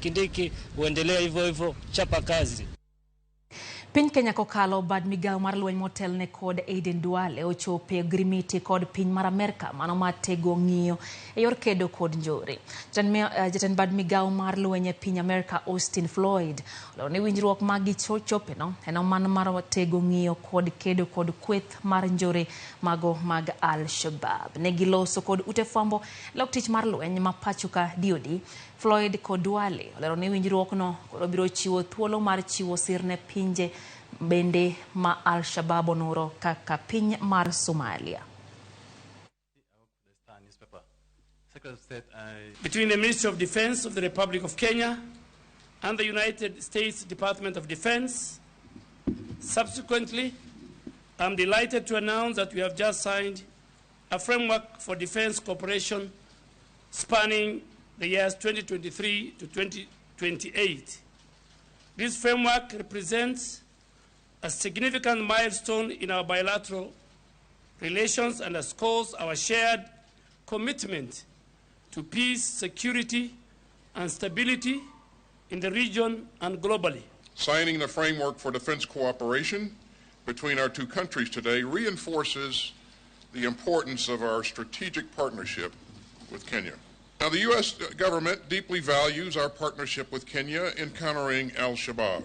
Kindiki uendelee hivyo hivyo, chapa kazi. Piny Kenya kokalo bad migao mar lweny motel ne kod Aden Duale ochope grimiti kod piny mar Amerka mano matego ng'iyo e yor kedo kod njore. Jatend bad migao mar lweny e piny Amerka Austin Floyd olero ni winjruok magi chope no en mano mar tego ng'iyo kod kedo kod kweth mar njore mago mag Shabaab. Ne giloso kod ute fwambo loktich mar lweny ma pachuka DOD. Floyd kod Duale olero ni winjruok no koro biro chiwo thuolo mar chiwo sir ne pinje bende ma Shabaab onoro kaka piny mar Somalia. Between the Ministry of Defense of the Republic of Kenya and the United States Department of Defense. Subsequently, I'm delighted to announce that we have just signed a framework for defense cooperation spanning the years 2023 to 2028. This framework represents a significant milestone in our bilateral relations and underscores our shared commitment to peace, security, and stability in the region and globally. Signing the framework for defense cooperation between our two countries today reinforces the importance of our strategic partnership with Kenya. Now, the U.S. government deeply values our partnership with Kenya in countering Shabaab.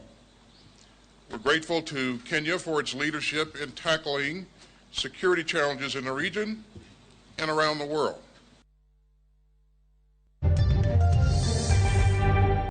We're grateful to Kenya for its leadership in tackling security challenges in the region and around the world.